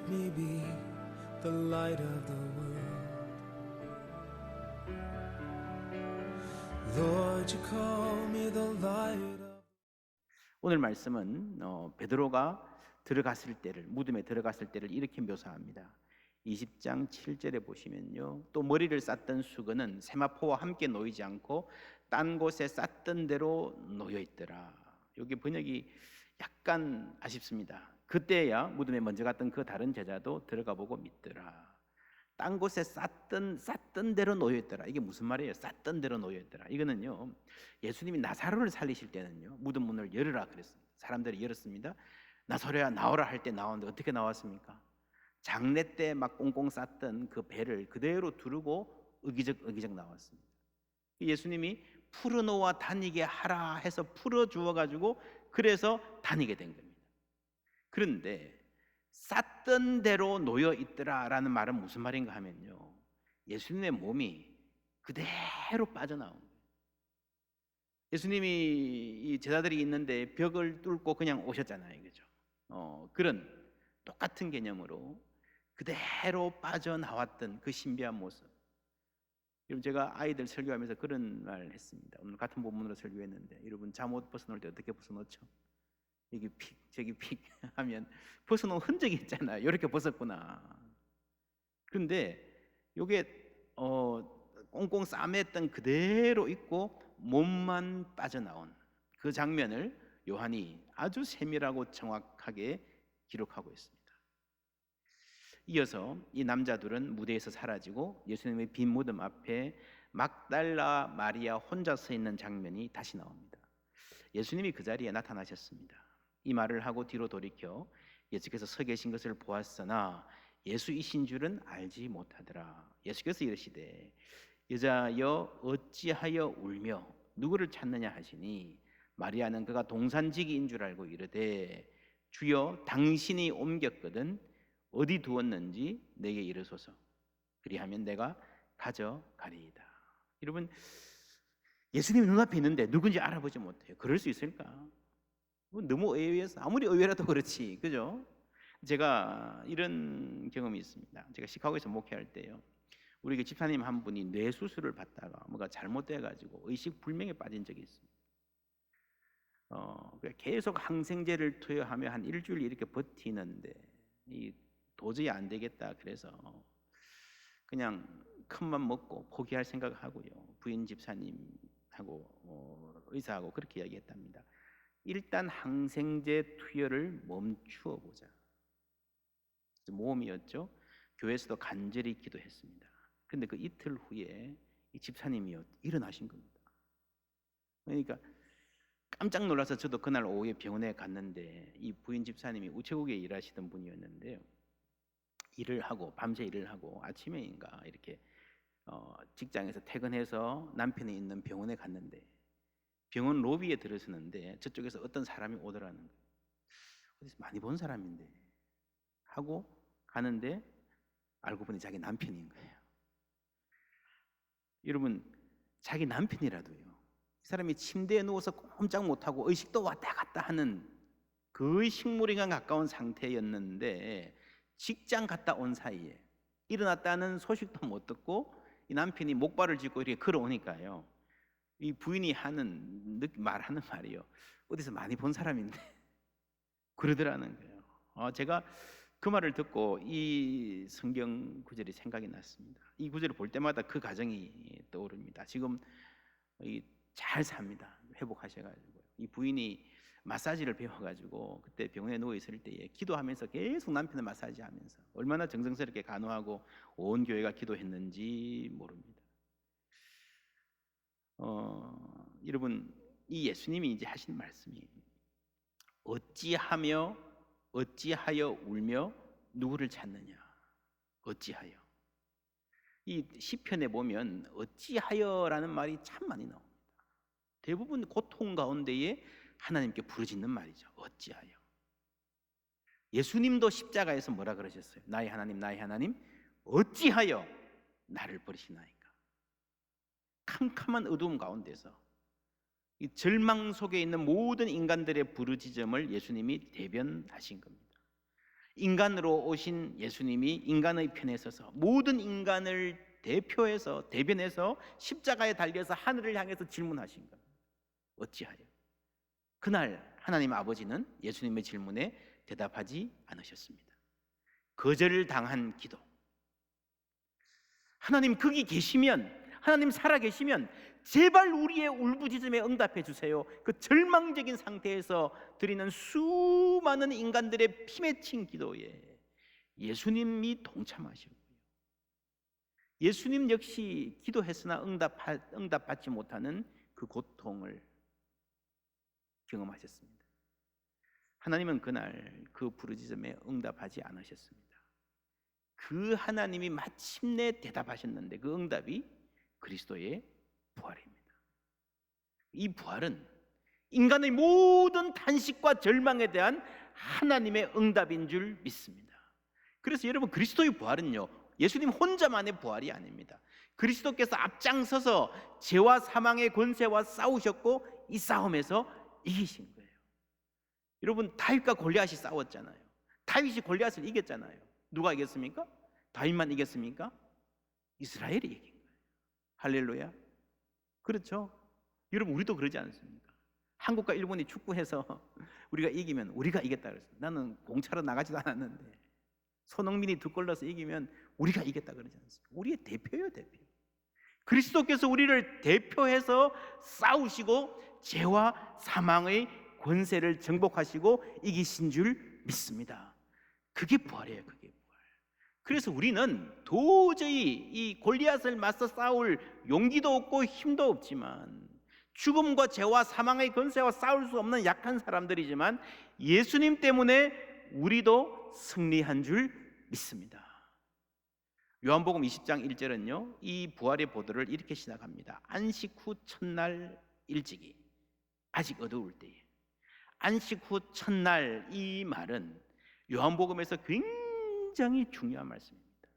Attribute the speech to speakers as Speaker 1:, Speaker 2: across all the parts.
Speaker 1: me be the light of the world. Lord, you call me the light of.
Speaker 2: 오늘 말씀은 베드로가 들어갔을 때를, 무덤에 들어갔을 때를 이렇게 묘사합니다. 20장 7절에 보시면요, 또 머리를 쌌던 수건은 세마포와 함께 놓이지 않고 딴 곳에 쌌던 대로 놓여 있더라. 여기 번역이 약간 아쉽습니다. 그때야 무덤에 먼저 갔던 그 다른 제자도 들어가 보고 믿더라. 딴 곳에 쌌던 대로 놓여 있더라. 이게 무슨 말이에요? 쌌던 대로 놓여 있더라. 이거는요, 예수님이 나사로를 살리실 때는요, 무덤 문을 열으라 그랬습니다. 사람들이 열었습니다. 나사로야 나오라 할 때 나오는데 어떻게 나왔습니까? 장례 때 막 꽁꽁 쌌던 그 배를 그대로 두르고 의기적 나왔습니다. 예수님이 풀어놓아 다니게 하라 해서 풀어 주어 가지고 그래서 다니게 된 겁니다. 그런데 쌌던 대로 놓여 있더라라는 말은 무슨 말인가 하면요, 예수님의 몸이 그대로 빠져나온 거예요. 예수님이 이 제자들이 있는데 벽을 뚫고 그냥 오셨잖아요, 그죠? 그런 똑같은 개념으로 그대로 빠져나왔던 그 신비한 모습. 여러분, 제가 아이들 설교하면서 그런 말 했습니다. 오늘 같은 본문으로 설교했는데, 여러분 잠옷 벗어놓을 때 어떻게 벗어놓죠? 여기 픽 저기 픽 하면 벗어놓은 흔적이 있잖아요. 이렇게 벗었구나. 그런데 이게 꽁꽁 싸맸던 그대로 있고 몸만 빠져나온 그 장면을 요한이 아주 세밀하고 정확하게 기록하고 있습니다. 이어서 이 남자들은 무대에서 사라지고 예수님의 빈 무덤 앞에 막달라 마리아 혼자 서 있는 장면이 다시 나옵니다. 예수님이 그 자리에 나타나셨습니다. 이 말을 하고 뒤로 돌이켜 예수께서 서 계신 것을 보았으나 예수이신 줄은 알지 못하더라. 예수께서 이르시되 여자여 어찌하여 울며 누구를 찾느냐 하시니 마리아는 그가 동산지기인 줄 알고 이르되 주여 당신이 옮겼거든 어디 두었는지 내게 이르소서 그리하면 내가 가져가리이다. 여러분, 예수님이 눈앞에 있는데 누군지 알아보지 못해요. 그럴 수 있을까? 너무 의외해서, 아무리 의외라도 그렇지, 그죠? 제가 이런 경험이 있습니다. 제가 시카고에서 목회할 때요, 우리 집사님 한 분이 뇌 수술을 받다가 뭐가 잘못돼 가지고 의식 불명에 빠진 적이 있습니다. 계속 항생제를 투여하며 한 일주일 이렇게 버티는데 도저히 안 되겠다 그래서 그냥 큰맘 먹고 포기할 생각을 하고요, 부인 집사님하고 의사하고 그렇게 이야기했답니다. 일단 항생제 투여를 멈추어 보자. 모험이었죠. 교회에서도 간절히 기도했습니다. 그런데 그 이틀 후에 이 집사님이 일어나신 겁니다. 그러니까 깜짝 놀라서 저도 그날 오후에 병원에 갔는데, 이 부인 집사님이 우체국에 일하시던 분이었는데요, 일을 하고 밤새 일을 하고 아침에인가 이렇게 직장에서 퇴근해서 남편이 있는 병원에 갔는데, 병원 로비에 들어서는데 저쪽에서 어떤 사람이 오더라는 거예요. 어디서 많이 본 사람인데 하고 가는데 알고 보니 자기 남편인 거예요. 여러분, 자기 남편이라도요, 이 사람이 침대에 누워서 꼼짝 못하고 의식도 왔다 갔다 하는 거의 식물인간 가까운 상태였는데, 직장 갔다 온 사이에 일어났다는 소식도 못 듣고 이 남편이 목발을 짚고 이렇게 걸어오니까요, 이 부인이 말하는 말이요, 어디서 많이 본 사람인데 그러더라는 거예요. 제가 그 말을 듣고 이 성경 구절이 생각이 났습니다. 이 구절을 볼 때마다 그 가정이 떠오릅니다. 지금 잘 삽니다. 회복하셔가지고. 이 부인이 마사지를 배워가지고 그때 병원에 누워 있을 때에 기도하면서 계속 남편을 마사지하면서 얼마나 정성스럽게 간호하고 온 교회가 기도했는지 모릅니다. 여러분, 이 예수님이 이제 하신 말씀이 어찌하여 울며 누구를 찾느냐. 어찌하여. 이 시편에 보면 어찌하여라는 말이 참 많이 나옵니다. 대부분 고통 가운데에 하나님께 부르짖는 말이죠. 어찌하여. 예수님도 십자가에서 뭐라 그러셨어요? 나의 하나님 어찌하여 나를 버리시나이까. 캄캄한 어두움 가운데서 이 절망 속에 있는 모든 인간들의 부르짖음을 예수님이 대변하신 겁니다. 인간으로 오신 예수님이 인간의 편에 서서 모든 인간을 대표해서 대변해서 십자가에 달려서 하늘을 향해서 질문하신 것. 어찌하여? 그날 하나님 아버지는 예수님의 질문에 대답하지 않으셨습니다. 거절을 당한 기도. 하나님 거기 계시면, 하나님 살아 계시면 제발 우리의 울부짖음에 응답해 주세요. 그 절망적인 상태에서 드리는 수많은 인간들의 피맺힌 기도에 예수님이 동참하시고요. 예수님 역시 기도했으나 응답받지 못하는 그 고통을 경험하셨습니다. 하나님은 그날 그 부르짖음에 응답하지 않으셨습니다. 그 하나님이 마침내 대답하셨는데 그 응답이 그리스도의 부활입니다. 이 부활은 인간의 모든 탄식과 절망에 대한 하나님의 응답인 줄 믿습니다. 그래서 여러분, 그리스도의 부활은요, 예수님 혼자만의 부활이 아닙니다. 그리스도께서 앞장서서 죄와 사망의 권세와 싸우셨고 이 싸움에서 이기신 거예요. 여러분, 다윗과 골리앗이 싸웠잖아요. 다윗이 골리앗을 이겼잖아요. 누가 이겼습니까? 다윗만 이겼습니까? 이스라엘이 이긴 거예요. 할렐루야. 그렇죠? 여러분, 우리도 그러지 않습니까? 한국과 일본이 축구해서 우리가 이기면 우리가 이겼다 그랬어요. 나는 공차로 나가지도 않았는데 손흥민이 2골 넣어서 이기면 우리가 이겼다 그러지 않습니까? 우리의 대표예요, 대표. 그리스도께서 우리를 대표해서 싸우시고 죄와 사망의 권세를 정복하시고 이기신 줄 믿습니다. 그게 부활이에요, 그게 부활. 그래서 우리는 도저히 이 골리앗을 맞서 싸울 용기도 없고 힘도 없지만, 죽음과 죄와 사망의 권세와 싸울 수 없는 약한 사람들이지만 예수님 때문에 우리도 승리한 줄 믿습니다. 요한복음 20장 1절은요, 이 부활의 보도를 이렇게 시작합니다. 안식 후 첫날 일찍이, 아직 어두울 때에. 안식 후 첫날, 이 말은 요한복음에서 굉장히 중요한 말씀입니다.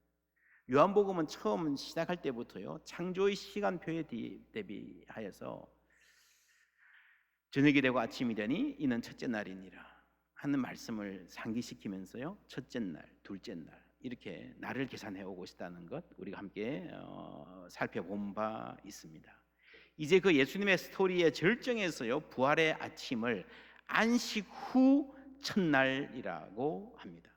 Speaker 2: 요한복음은 처음 시작할 때부터요, 창조의 시간표에 대비하여서 저녁이 되고 아침이 되니 이는 첫째 날이니라 하는 말씀을 상기시키면서요, 첫째 날, 둘째 날 이렇게 날을 계산해 오고 있다는 것 우리가 함께 살펴본 바 있습니다. 이제 그 예수님의 스토리의 절정에서요, 부활의 아침을 안식 후 첫날이라고 합니다.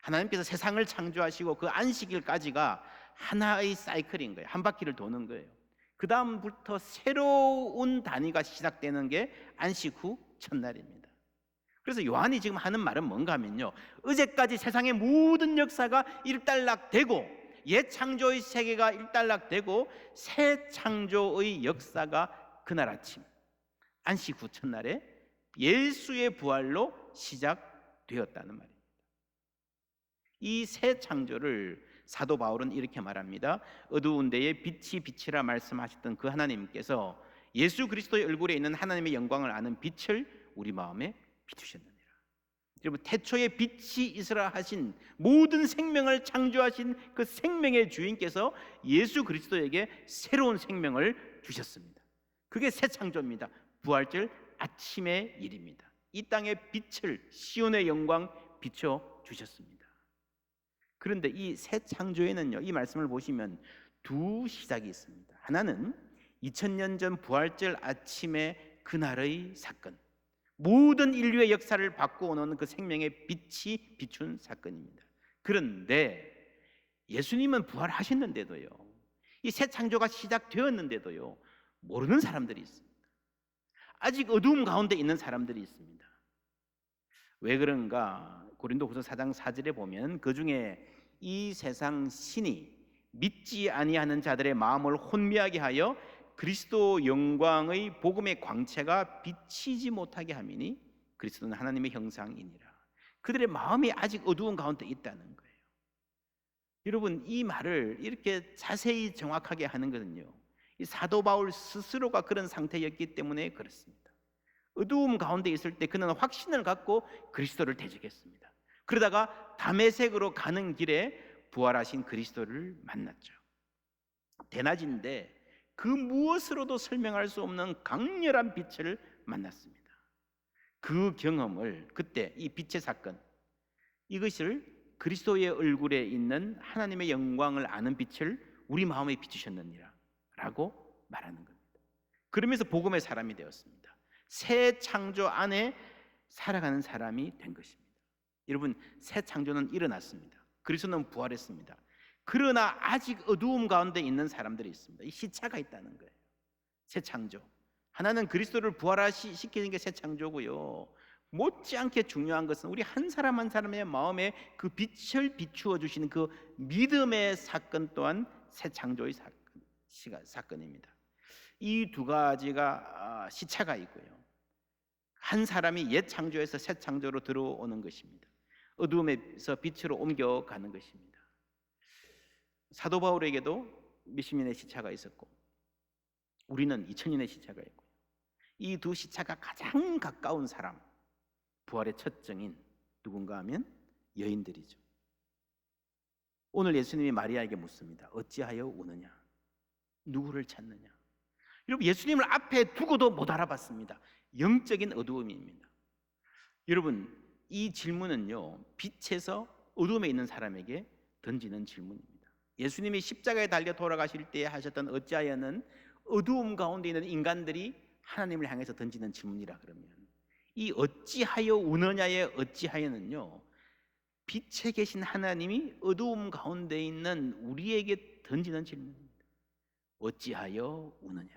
Speaker 2: 하나님께서 세상을 창조하시고 그 안식일까지가 하나의 사이클인 거예요. 한 바퀴를 도는 거예요. 그 다음부터 새로운 단위가 시작되는 게 안식 후 첫날입니다. 그래서 요한이 지금 하는 말은 뭔가 하면요, 어제까지 세상의 모든 역사가 일단락되고 옛 창조의 세계가 일단락되고 새 창조의 역사가 그날 아침 안식 후 첫날에 예수의 부활로 시작되었다는 말입니다. 이 새 창조를 사도 바울은 이렇게 말합니다. 어두운 데에 빛이 빛이라 말씀하셨던 그 하나님께서 예수 그리스도의 얼굴에 있는 하나님의 영광을 아는 빛을 우리 마음에 비추셨느니라. 여러분, 태초에 빛이 있으라 하신, 모든 생명을 창조하신 그 생명의 주인께서 예수 그리스도에게 새로운 생명을 주셨습니다. 그게 새 창조입니다. 부활절 아침의 일입니다. 이 땅에 빛을, 시온의 영광 비춰 주셨습니다. 그런데 이 새 창조에는요, 이 말씀을 보시면 두 시작이 있습니다. 하나는 2000년 전 부활절 아침의 그날의 사건, 모든 인류의 역사를 바꾸어놓은 그 생명의 빛이 비춘 사건입니다. 그런데 예수님은 부활하셨는데도요, 이 새 창조가 시작되었는데도요, 모르는 사람들이 있습니다. 아직 어두움 가운데 있는 사람들이 있습니다. 왜 그런가? 고린도후서 4장 4절에 보면 그 중에 이 세상 신이 믿지 아니하는 자들의 마음을 혼미하게 하여 그리스도 영광의 복음의 광채가 비치지 못하게 함이니 그리스도는 하나님의 형상이니라. 그들의 마음이 아직 어두운 가운데 있다는 거예요. 여러분, 이 말을 이렇게 자세히 정확하게 하는 것은요, 이 사도 바울 스스로가 그런 상태였기 때문에 그렇습니다. 어두움 가운데 있을 때 그는 확신을 갖고 그리스도를 대적했습니다. 그러다가 다메섹으로 가는 길에 부활하신 그리스도를 만났죠. 대낮인데 그 무엇으로도 설명할 수 없는 강렬한 빛을 만났습니다. 그 경험을, 그때 이 빛의 사건, 이것을 그리스도의 얼굴에 있는 하나님의 영광을 아는 빛을 우리 마음에 비추셨느니라 라고 말하는 겁니다. 그러면서 복음의 사람이 되었습니다. 새 창조 안에 살아가는 사람이 된 것입니다. 여러분, 새 창조는 일어났습니다. 그리스도는 부활했습니다. 그러나 아직 어두움 가운데 있는 사람들이 있습니다. 이 시차가 있다는 거예요. 새 창조. 하나는 그리스도를 부활시키는 게 새 창조고요, 못지않게 중요한 것은 우리 한 사람 한 사람의 마음에 그 빛을 비추어 주시는 그 믿음의 사건 또한 새 창조의 사건입니다. 이 두 가지가 시차가 있고요, 한 사람이 옛 창조에서 새 창조로 들어오는 것입니다. 어두움에서 빛으로 옮겨가는 것입니다. 사도 바울에게도 몇십 년의 시차가 있었고 우리는 2000년의 시차가 있고요. 이 두 시차가 가장 가까운 사람, 부활의 첫 증인 누군가 하면 여인들이죠. 오늘 예수님이 마리아에게 묻습니다. 어찌하여 우느냐? 누구를 찾느냐? 여러분, 예수님을 앞에 두고도 못 알아봤습니다. 영적인 어두움입니다. 여러분, 이 질문은요, 빛에서 어두움에 있는 사람에게 던지는 질문입니다. 예수님이 십자가에 달려 돌아가실 때 하셨던 어찌하여는 어두움 가운데 있는 인간들이 하나님을 향해서 던지는 질문이라 그러면, 이 어찌하여 우느냐의 어찌하여는요, 빛에 계신 하나님이 어두움 가운데 있는 우리에게 던지는 질문입니다. 어찌하여 우느냐?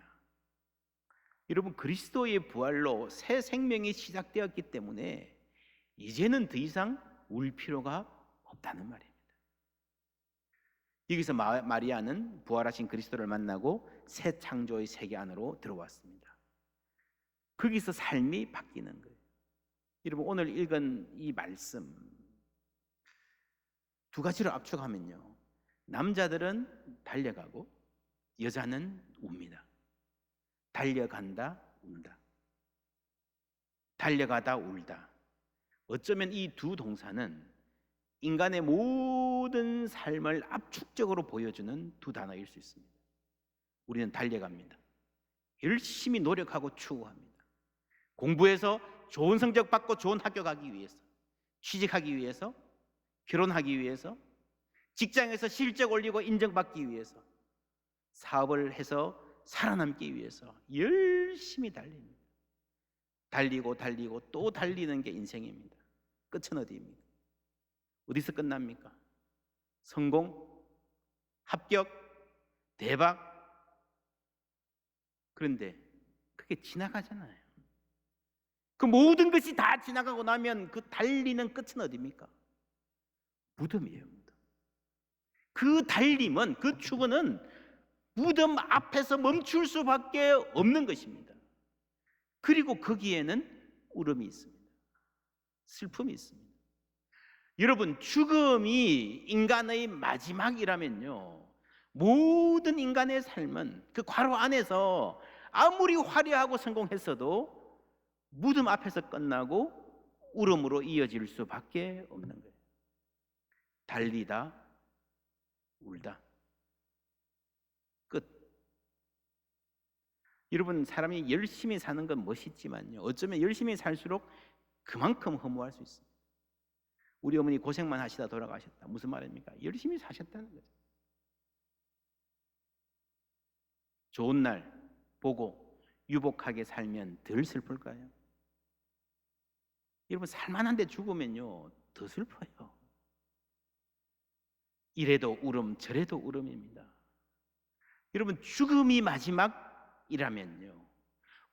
Speaker 2: 여러분, 그리스도의 부활로 새 생명이 시작되었기 때문에 이제는 더 이상 울 필요가 없다는 말입니다. 여기서 마리아는 부활하신 그리스도를 만나고 새 창조의 세계 안으로 들어왔습니다. 거기서 삶이 바뀌는 거예요. 여러분, 오늘 읽은 이 말씀 두 가지로 압축하면요, 남자들은 달려가고 여자는 웁니다. 달려간다, 운다. 달려가다, 울다. 어쩌면 이 두 동사는 인간의 모든 삶을 압축적으로 보여주는 두 단어일 수 있습니다. 우리는 달려갑니다. 열심히 노력하고 추구합니다. 공부해서 좋은 성적 받고 좋은 학교 가기 위해서, 취직하기 위해서, 결혼하기 위해서, 직장에서 실적 올리고 인정받기 위해서, 사업을 해서 살아남기 위해서 열심히 달립니다. 달리고 달리고 또 달리는 게 인생입니다. 끝은 어디입니까? 어디서 끝납니까? 성공, 합격, 대박. 그런데 그게 지나가잖아요. 그 모든 것이 다 지나가고 나면 그 달리는 끝은 어디입니까? 무덤이에요, 무덤. 그 달림은, 그 추구는 무덤 앞에서 멈출 수밖에 없는 것입니다. 그리고 거기에는 울음이 있습니다. 슬픔이 있습니다. 여러분, 죽음이 인간의 마지막이라면요, 모든 인간의 삶은 그 괄호 안에서 아무리 화려하고 성공했어도 무덤 앞에서 끝나고 울음으로 이어질 수밖에 없는 거예요. 달리다, 울다, 끝. 여러분, 사람이 열심히 사는 건 멋있지만요, 어쩌면 열심히 살수록 그만큼 허무할 수 있습니다. 우리 어머니 고생만 하시다 돌아가셨다. 무슨 말입니까? 열심히 사셨다는 거죠. 좋은 날 보고 유복하게 살면 덜 슬플까요? 여러분, 살만한데 죽으면요 더 슬퍼요. 이래도 울음 저래도 울음입니다. 여러분, 죽음이 마지막이라면요,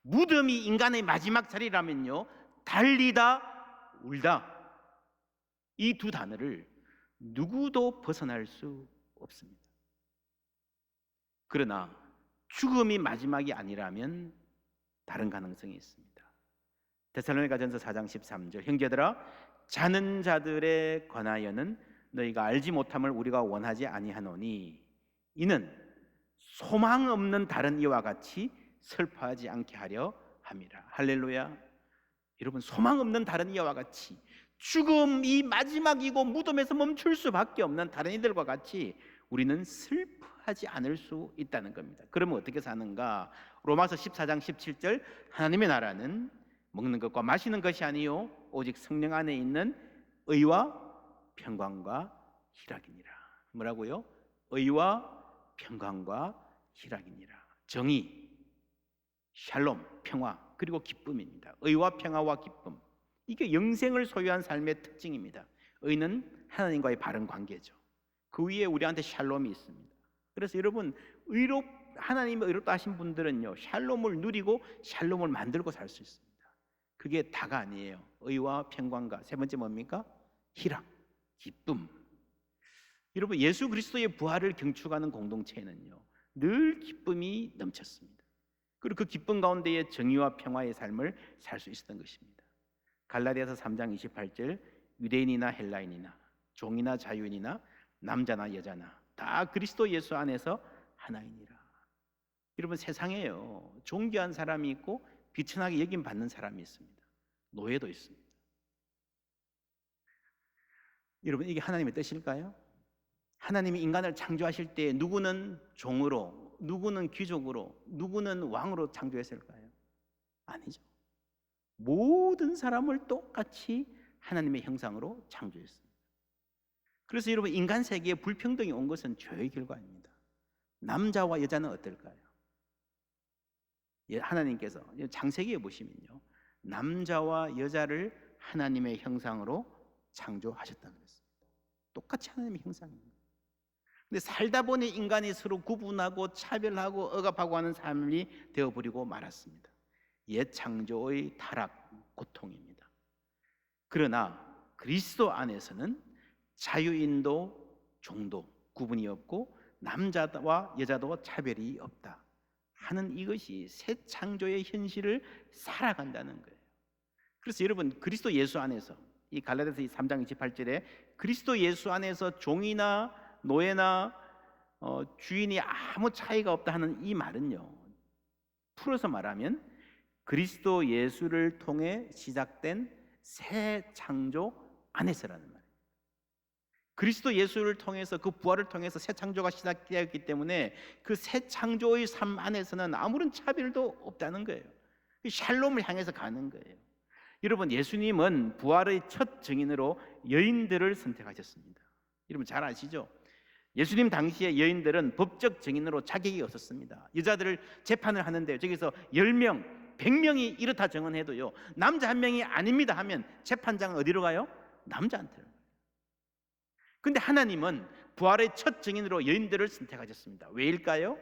Speaker 2: 무덤이 인간의 마지막 자리라면요, 달리다 울다, 이 두 단어를 누구도 벗어날 수 없습니다. 그러나 죽음이 마지막이 아니라면 다른 가능성이 있습니다. 데살로니가전서 4장 13절, 형제들아, 자는 자들에 관하여는 너희가 알지 못함을 우리가 원하지 아니하노니 이는 소망 없는 다른 이와 같이 슬퍼하지 않게 하려 함이라. 할렐루야. 여러분, 소망 없는 다른 이와 같이, 죽음이 마지막이고 무덤에서 멈출 수밖에 없는 다른 이들과 같이 우리는 슬퍼하지 않을 수 있다는 겁니다. 그러면 어떻게 사는가? 로마서 14장 17절, 하나님의 나라는 먹는 것과 마시는 것이 아니요 오직 성령 안에 있는 의와 평강과 희락이니라. 뭐라고요? 의와 평강과 희락이니라. 정의, 샬롬, 평화, 그리고 기쁨입니다. 의와 평화와 기쁨. 이게 영생을 소유한 삶의 특징입니다. 의는 하나님과의 바른 관계죠. 그 위에 우리한테 샬롬이 있습니다. 그래서 여러분, 하나님의 의롭다 하신 분들은요, 샬롬을 누리고 샬롬을 만들고 살 수 있습니다. 그게 다가 아니에요. 의와 평강과, 세 번째 뭡니까? 희락, 기쁨. 여러분, 예수 그리스도의 부활을 경축하는 공동체에는요, 늘 기쁨이 넘쳤습니다. 그리고 그 기쁨 가운데에 정의와 평화의 삶을 살 수 있었던 것입니다. 갈라디아서 3장 28절, 유대인이나 헬라인이나 종이나 자유인이나 남자나 여자나 다 그리스도 예수 안에서 하나이니라. 여러분, 세상에요, 존귀한 사람이 있고 비천하게 여김받는 사람이 있습니다. 노예도 있습니다. 여러분, 이게 하나님의 뜻일까요? 하나님이 인간을 창조하실 때 누구는 종으로, 누구는 귀족으로, 누구는 왕으로 창조했을까요? 아니죠. 모든 사람을 똑같이 하나님의 형상으로 창조했습니다. 그래서 여러분, 인간 세계에 불평등이 온 것은 죄의 결과입니다. 남자와 여자는 어떨까요? 하나님께서 창세기에 보시면요, 남자와 여자를 하나님의 형상으로 창조하셨다고 그랬습니다. 똑같이 하나님의 형상입니다. 근데 살다 보니 인간이 서로 구분하고 차별하고 억압하고 하는 삶이 되어버리고 말았습니다. 옛 창조의 타락, 고통입니다. 그러나 그리스도 안에서는 자유인도 종도 구분이 없고 남자와 여자도 차별이 없다 하는 이것이 새 창조의 현실을 살아간다는 거예요. 그래서 여러분, 그리스도 예수 안에서, 이 갈라디아서 3장 28절에 그리스도 예수 안에서 종이나 노예나 주인이 아무 차이가 없다 하는 이 말은요, 풀어서 말하면 그리스도 예수를 통해 시작된 새 창조 안에서라는 말이에요. 그리스도 예수를 통해서, 그 부활을 통해서 새 창조가 시작되었기 때문에 그 새 창조의 삶 안에서는 아무런 차별도 없다는 거예요. 샬롬을 향해서 가는 거예요. 여러분, 예수님은 부활의 첫 증인으로 여인들을 선택하셨습니다. 여러분 잘 아시죠? 예수님 당시에 여인들은 법적 증인으로 자격이 없었습니다. 여자들을 재판을 하는데 저기서 10명, 100명이 이렇다 증언해도요, 남자 한 명이 아닙니다 하면 재판장은 어디로 가요? 남자한테로. 근데 하나님은 부활의 첫 증인으로 여인들을 선택하셨습니다. 왜일까요?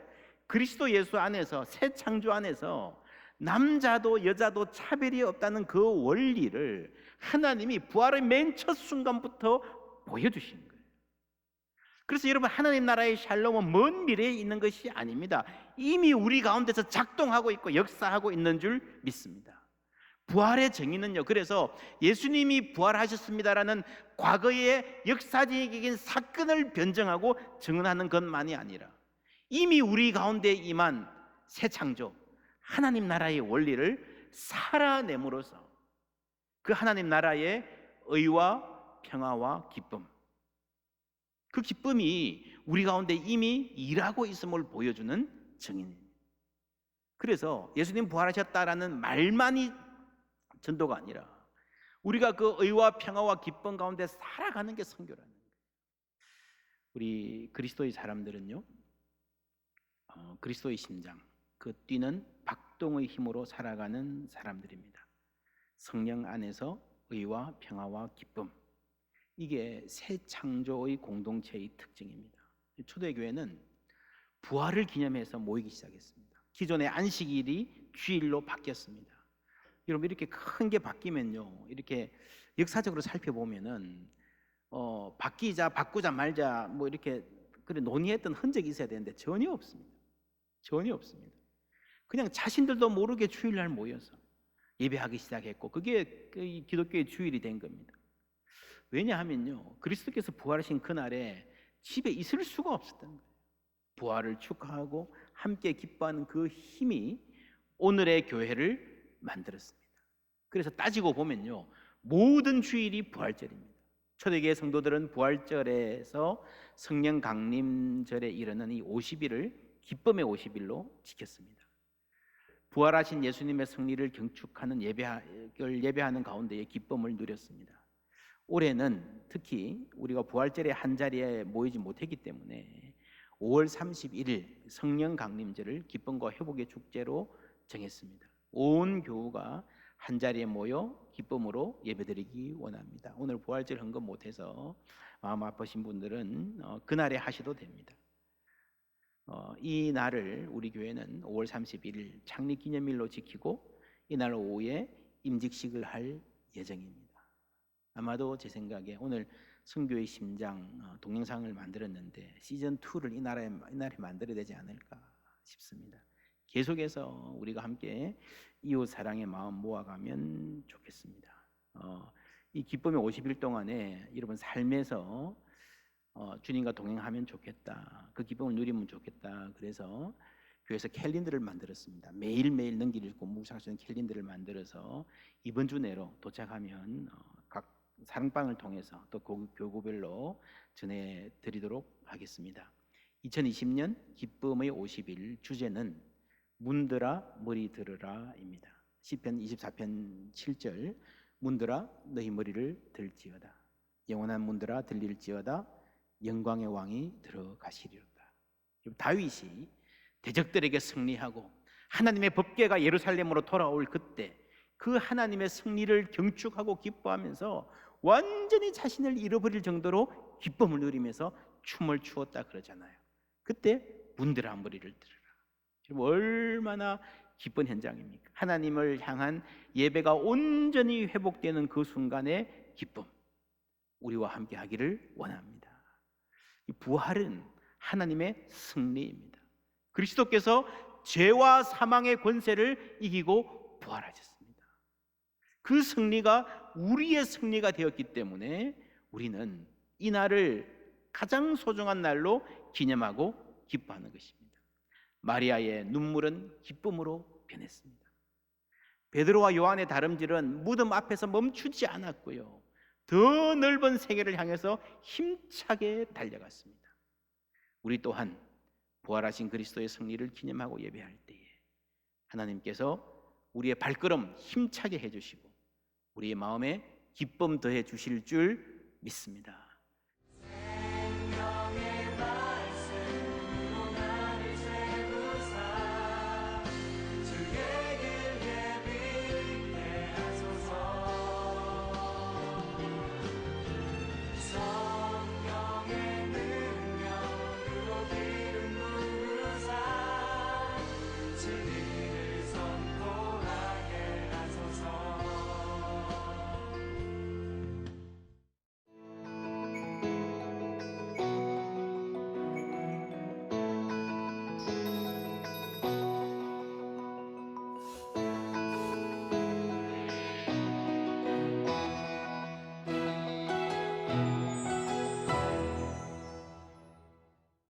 Speaker 2: 그리스도 예수 안에서, 새 창조 안에서 남자도 여자도 차별이 없다는 그 원리를 하나님이 부활의 맨 첫 순간부터 보여주신 거예요. 그래서 여러분, 하나님 나라의 샬롬은 먼 미래에 있는 것이 아닙니다. 이미 우리 가운데서 작동하고 있고 역사하고 있는 줄 믿습니다. 부활의 정의는요, 그래서 예수님이 부활하셨습니다라는 과거의 역사적인 사건을 변증하고 증언하는 것만이 아니라 이미 우리 가운데 임한 새 창조, 하나님 나라의 원리를 살아냄으로써 그 하나님 나라의 의와 평화와 기쁨, 그 기쁨이 우리 가운데 이미 일하고 있음을 보여주는 증인입니다. 그래서 예수님 부활하셨다라는 말만이 전도가 아니라 우리가 그 의와 평화와 기쁨 가운데 살아가는 게 선교라는 거예요. 우리 그리스도의 사람들은요, 그리스도의 심장, 그 뛰는 박동의 힘으로 살아가는 사람들입니다. 성령 안에서 의와 평화와 기쁨, 이게 새 창조의 공동체의 특징입니다. 초대교회는 부활을 기념해서 모이기 시작했습니다. 기존의 안식일이 주일로 바뀌었습니다. 여러분, 이렇게 큰 게 바뀌면요, 이렇게 역사적으로 살펴보면은 바꾸자 말자 뭐 이렇게 그래 논의했던 흔적이 있어야 되는데 전혀 없습니다. 전혀 없습니다. 그냥 자신들도 모르게 주일날 모여서 예배하기 시작했고, 그게 기독교의 주일이 된 겁니다. 왜냐하면요, 그리스도께서 부활하신 그날에 집에 있을 수가 없었던 거예요. 부활을 축하하고 함께 기뻐하는 그 힘이 오늘의 교회를 만들었습니다. 그래서 따지고 보면요, 모든 주일이 부활절입니다. 초대교회 성도들은 부활절에서 성령 강림절에 이르는 이 50일을 기쁨의 50일로 지켰습니다. 부활하신 예수님의 승리를 경축하는 예배하는 가운데에 기쁨을 누렸습니다. 올해는 특히 우리가 부활절에 한 자리에 모이지 못했기 때문에 5월 31일 성령 강림절을 기쁨과 회복의 축제로 정했습니다. 온 교우가 한 자리에 모여 기쁨으로 예배드리기 원합니다. 오늘 부활절 헌금 못해서 마음 아프신 분들은 그날에 하셔도 됩니다. 이 날을 우리 교회는 5월 31일 창립기념일로 지키고 이날 오후에 임직식을 할 예정입니다. 아마도 제 생각에 오늘 선교의 심장 동영상을 만들었는데 시즌 2를 이 날에 만들어야 되지 않을까 싶습니다. 계속해서 우리가 함께 이웃 사랑의 마음 모아가면 좋겠습니다. 이 기쁨의 50일 동안에 여러분 삶에서 주님과 동행하면 좋겠다. 그 기쁨을 누리면 좋겠다. 그래서 교회에서 캘린더를 만들었습니다. 매일매일 넘길 읽고 묵상할 수 있는 캘린더를 만들어서 이번 주 내로 도착하면 각 사랑방을 통해서 또 교구별로 전해드리도록 하겠습니다. 2020년 기쁨의 50일 주제는 문들아 머리 들으라입니다. 시편 24편 7절 문들아 너희 머리를 들지어다. 영원한 문들아 들릴지어다. 영광의 왕이 들어가시리로다. 다윗이 대적들에게 승리하고 하나님의 법궤가 예루살렘으로 돌아올 그때 그 하나님의 승리를 경축하고 기뻐하면서 완전히 자신을 잃어버릴 정도로 기쁨을 누리면서 춤을 추었다 그러잖아요. 그때 문들아 머리를 들으라. 얼마나 기쁜 현장입니까? 하나님을 향한 예배가 온전히 회복되는 그 순간의 기쁨, 우리와 함께 하기를 원합니다. 이 부활은 하나님의 승리입니다. 그리스도께서 죄와 사망의 권세를 이기고 부활하셨습니다. 그 승리가 우리의 승리가 되었기 때문에 우리는 이 날을 가장 소중한 날로 기념하고 기뻐하는 것입니다. 마리아의 눈물은 기쁨으로 변했습니다. 베드로와 요한의 다름질은 무덤 앞에서 멈추지 않았고요, 더 넓은 세계를 향해서 힘차게 달려갔습니다. 우리 또한 부활하신 그리스도의 승리를 기념하고 예배할 때에 하나님께서 우리의 발걸음 힘차게 해주시고 우리의 마음에 기쁨 더해 주실 줄 믿습니다.